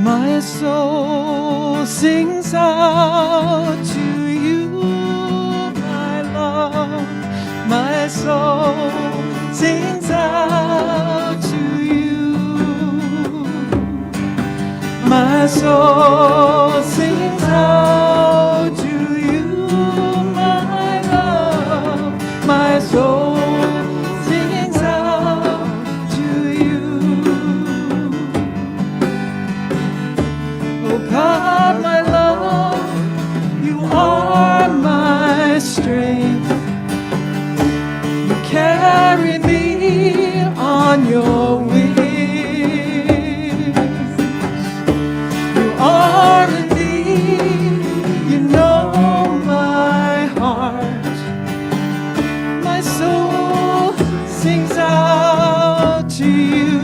F: My soul sings out to you, my love. My soul sings out to you. My soul sings out to you, my love. My soul sings out to you. Oh God, my love, you are my strength. You carry me on your wings. You are in me, you know my heart. My soul sings out to you.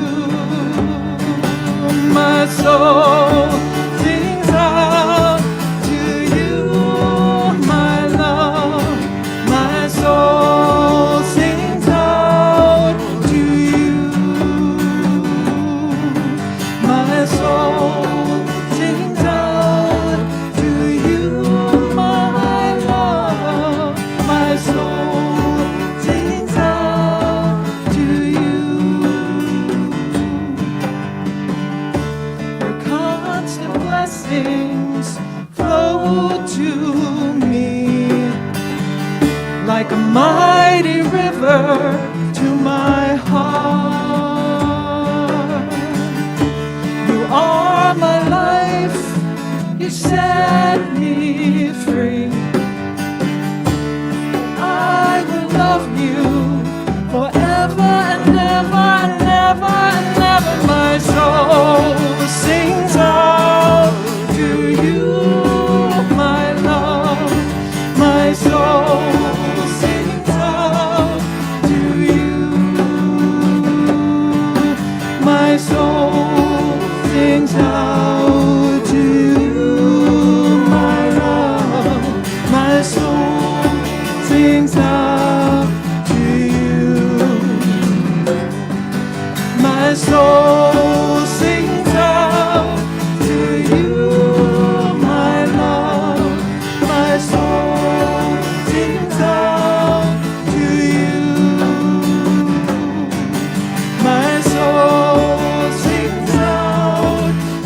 F: My soul sings out to you, my love. My soul sings out to you. My soul sings out to you, my love. My soul sings out to you. Your constant blessings flow to me like a mighty river to my heart. You are my life, you set me free. I will love you forever and ever and ever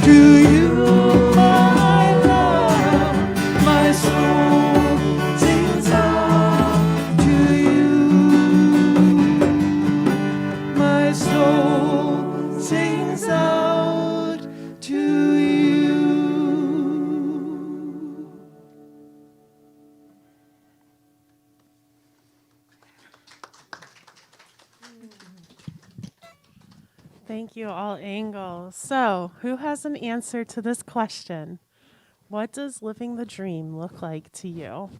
D: To you, my love, my soul sings out to you. My soul sings out to you.
C: Thank you, all angles. So, who has an answer to this question? What does living the dream look like to you?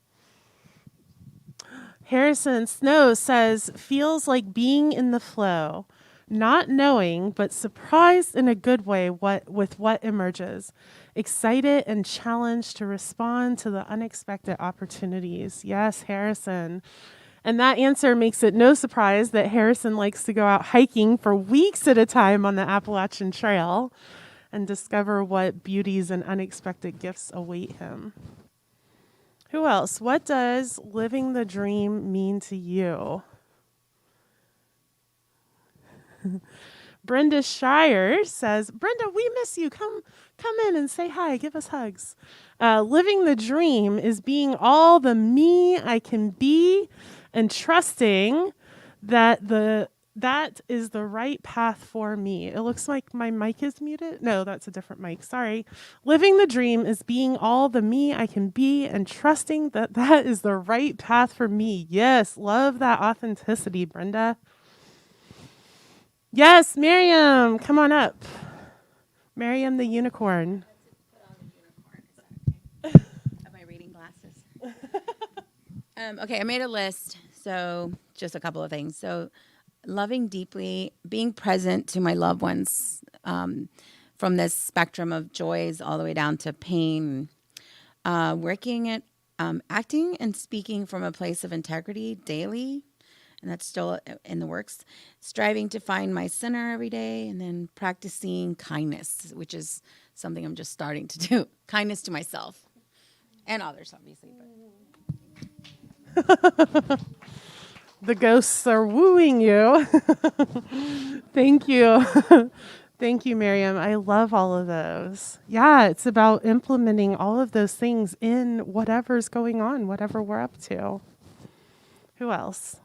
C: Harrison Snow says, feels like being in the flow, not knowing, but surprised in a good way with what emerges, excited and challenged to respond to the unexpected opportunities. Yes, Harrison. And that answer makes it no surprise that Harrison likes to go out hiking for weeks at a time on the Appalachian Trail and discover what beauties and unexpected gifts await him. Who else? What does living the dream mean to you? Brenda Shire says, Brenda, we miss you. Come in and say hi. Give us hugs. Living the dream is being all the me I can be and trusting that that is the right path for me. It looks like my mic is muted. No, that's a different mic. Sorry. Living the dream is being all the me I can be and trusting that that is the right path for me. Yes, love that authenticity, Brenda. Yes, Miriam, come on up. Miriam the unicorn.
G: Of my reading glasses. Okay, I made a list. So just a couple of things. So loving deeply, being present to my loved ones, from this spectrum of joys all the way down to pain, working at acting and speaking from a place of integrity daily, and that's still in the works, striving to find my center every day, and then practicing kindness, which is something I'm just starting to do. Kindness to myself and others, obviously. But.
C: The ghosts are wooing you. Thank you. Thank you, Miriam. I love all of those. Yeah, it's about implementing all of those things in whatever's going on, whatever we're up to. Who else?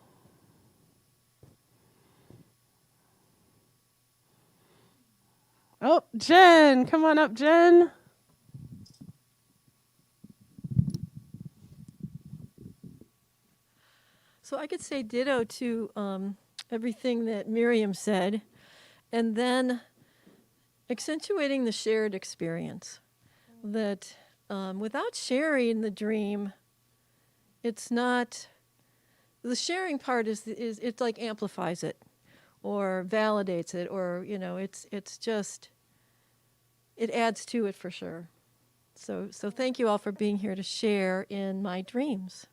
C: Oh, Jen. Come on up, Jen.
E: So I could say ditto to everything that Miriam said, and then accentuating the shared experience. That without sharing the dream, it's not, the sharing part is it like amplifies it or validates it, or it's just, it adds to it for sure. So thank you all for being here to share in my dreams.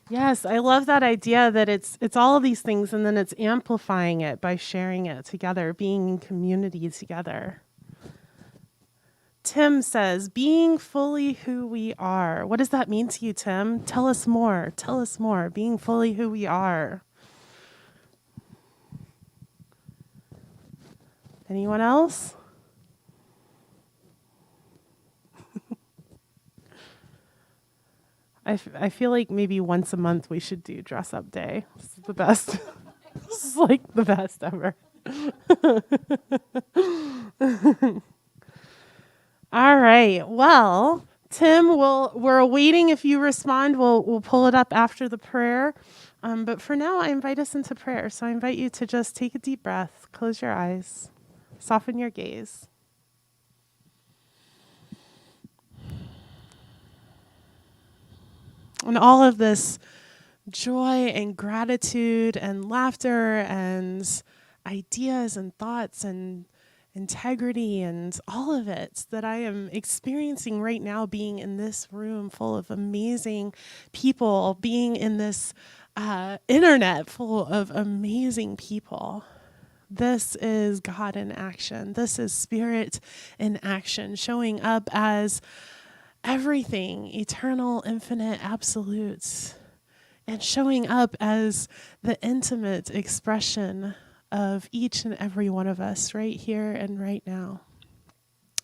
C: Yes, I love that idea that it's all of these things and then it's amplifying it by sharing it together, being in community together. Tim says, being fully who we are. What does that mean to you, Tim? Tell us more. Tell us more. Being fully who we are. Anyone else? I feel like maybe once a month we should do dress up day. This is the best. This is like the best ever. All right. Well, Tim, we're waiting. If you respond, we'll pull it up after the prayer. But for now, I invite us into prayer. So I invite you to just take a deep breath, close your eyes, soften your gaze. And all of this joy and gratitude and laughter and ideas and thoughts and integrity and all of it that I am experiencing right now, being in this room full of amazing people, being in this internet full of amazing people. This is God in action. This is Spirit in action, showing up as everything, eternal, infinite, absolutes, and showing up as the intimate expression of each and every one of us right here and right now.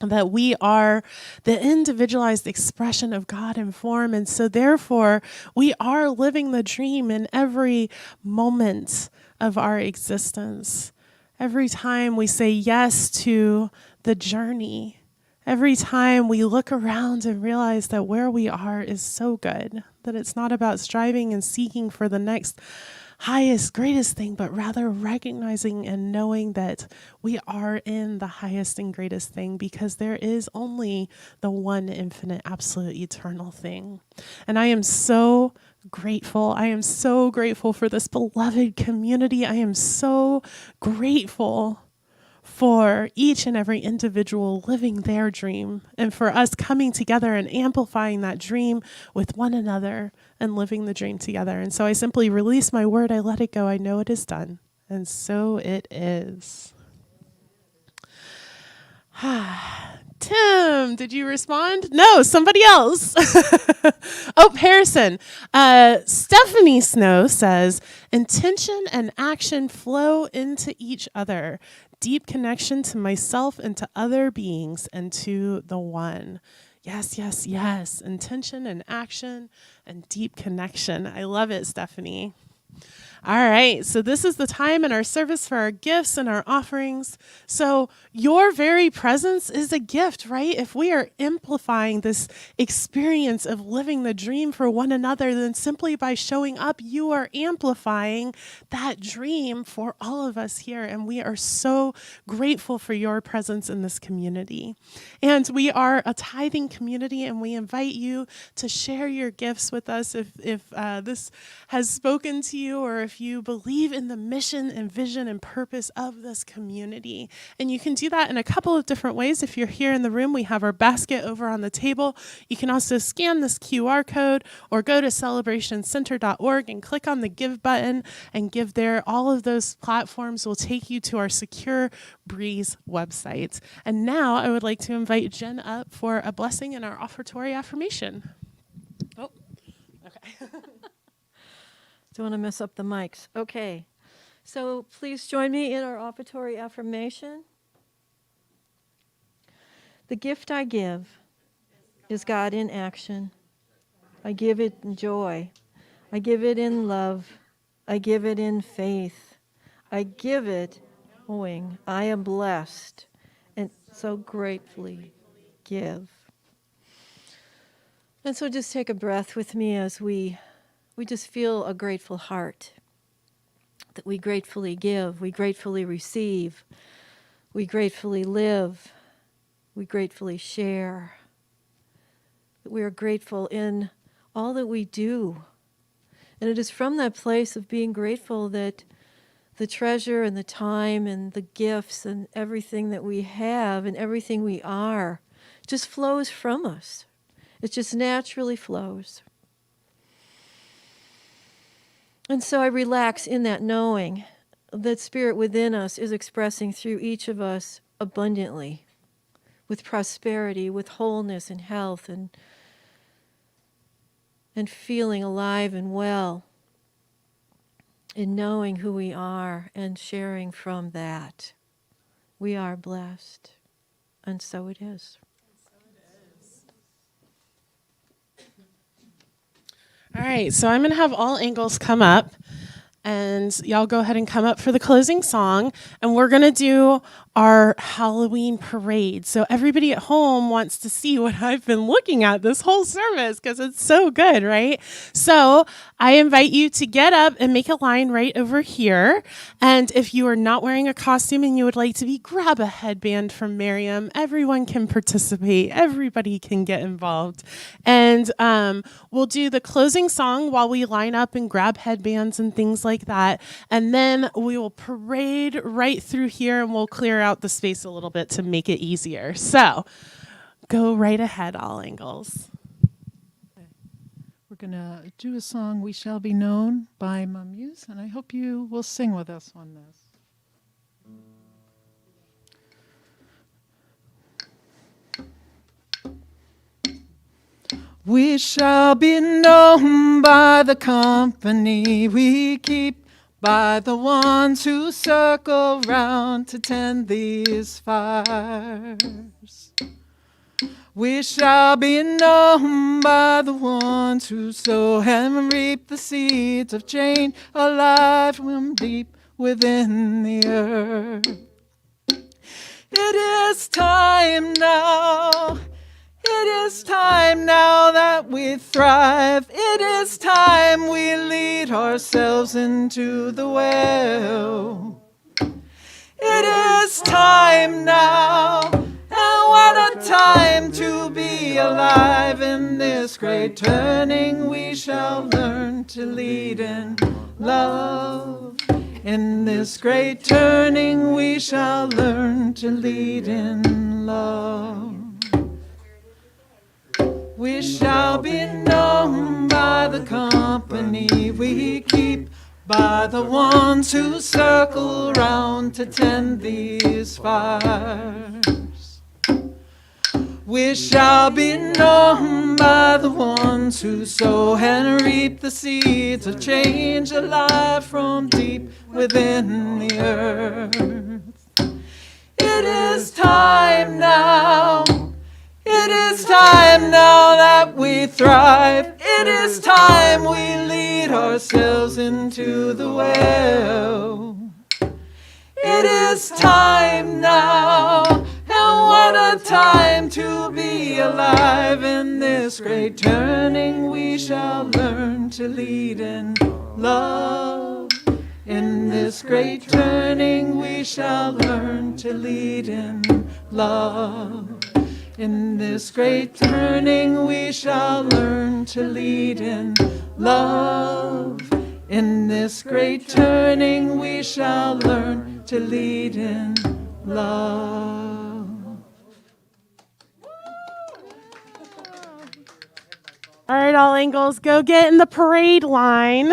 C: That we are the individualized expression of God in form. And so therefore, we are living the dream in every moment of our existence. Every time we say yes to the journey, every time we look around and realize that where we are is so good, that it's not about striving and seeking for the next highest, greatest thing, but rather recognizing and knowing that we are in the highest and greatest thing because there is only the one infinite, absolute, eternal thing. And I am so grateful. I am so grateful for this beloved community. I am so grateful for each and every individual living their dream and for us coming together and amplifying that dream with one another and living the dream together. And so I simply release my word. I let it go. I know it is done. And so it is. Tim, did you respond? No, somebody else. Oh, Harrison. Stephanie Snow says, intention and action flow into each other. Deep connection to myself and to other beings and to the one. Yes, yes, yes. Intention and action and deep connection. I love it, Stephanie. All right, so this is the time in our service for our gifts and our offerings. So your very presence is a gift, right? If we are amplifying this experience of living the dream for one another, then simply by showing up, you are amplifying that dream for all of us here. And we are so grateful for your presence in this community. And we are a tithing community, and we invite you to share your gifts with us if this has spoken to you, or if you believe in the mission and vision and purpose of this community. And you can do that in a couple of different ways. If you're here in the room, we have our basket over on the table. You can also scan this QR code or go to celebrationcenter.org and click on the give button and give there. All of those platforms will take you to our Secure Breeze website. And now I would like to invite Jen up for a blessing and our offertory affirmation. Oh, okay.
E: Don't want to mess up the mics. Okay. So please join me in our offertory affirmation. The gift I give is God in action. I give it in joy. I give it in love. I give it in faith. I give it knowing I am blessed and so gratefully give. And so just take a breath with me as we just feel a grateful heart, that we gratefully give, we gratefully receive, we gratefully live, we gratefully share, that we are grateful in all that we do. And it is from that place of being grateful that the treasure and the time and the gifts and everything that we have and everything we are just flows from us. It just naturally flows. And so I relax in that knowing that Spirit within us is expressing through each of us abundantly, with prosperity, with wholeness and health, and feeling alive and well, in knowing who we are and sharing from that. We are blessed, and so it is.
C: All right, so I'm going to have all angles come up, and y'all go ahead and come up for the closing song, and we're going to do our Halloween parade. So everybody at home wants to see what I've been looking at this whole service because it's so good, right? So I invite you to get up and make a line right over here. And if you are not wearing a costume and you would like to be, grab a headband from Miriam. Everyone can participate. Everybody can get involved. And we'll do the closing song while we line up and grab headbands and things like that. And then we will parade right through here, and we'll clear out the space a little bit to make it easier. So go right ahead, all angles.
F: We're going to do a song, We Shall Be Known by Mamuse, and I hope you will sing with us on this. We shall be known by the company we keep, by the ones who circle round to tend these fires. We shall be known by the ones who sow and reap the seeds of change, alive from deep within the earth. It is time now. It is time now that we thrive. It is time we lead ourselves into the well. It is time now, and what a time to be alive. In this great turning we shall learn to lead in love. In this great turning we shall learn to lead in love. We shall be known by the company we keep, by the ones who circle round to tend these fires. We shall be known by the ones who sow and reap the seeds of change, alive from deep within the earth. It is time now. It is time now that we thrive. It is time we lead ourselves into the well. It is time now, and what a time to be alive. In this great turning we shall learn to lead in love. In this great turning we shall learn to lead in love. In this great turning we shall learn to lead in love. In this great turning we shall learn to lead in love.
C: All right, all angles, go get in the parade line.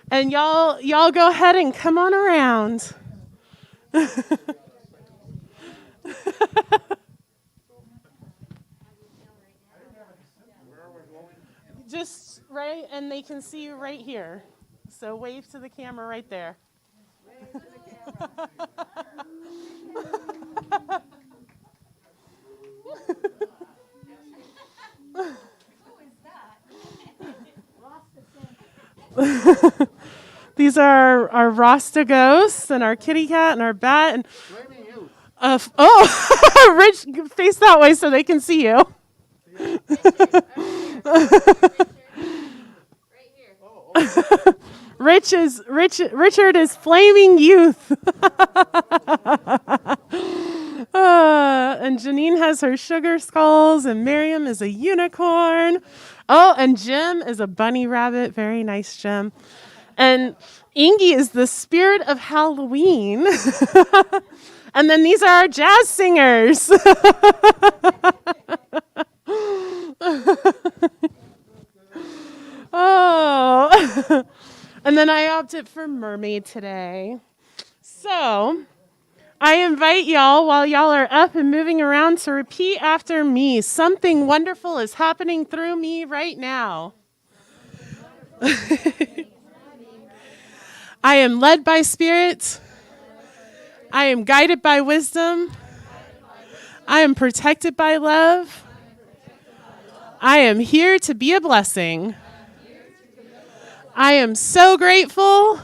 C: And y'all go ahead and come on around. Just right, and they can see you right here. So wave to the camera right there. These are our Rasta ghosts and our kitty cat and our bat and Rich, face that way so they can see you. Richard is flaming youth. And Janine has her sugar skulls, and Miriam is a unicorn. Oh, and Jim is a bunny rabbit. Very nice, Jim. And Ingy is the spirit of Halloween. And then these are our jazz singers. Oh. And then I opted for mermaid today. So I invite y'all, while y'all are up and moving around, to repeat after me. Something wonderful is happening through me right now. I am led by spirit. I am guided by wisdom. I am protected by love. I am here to be a blessing. I am so grateful.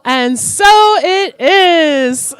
C: And so it is.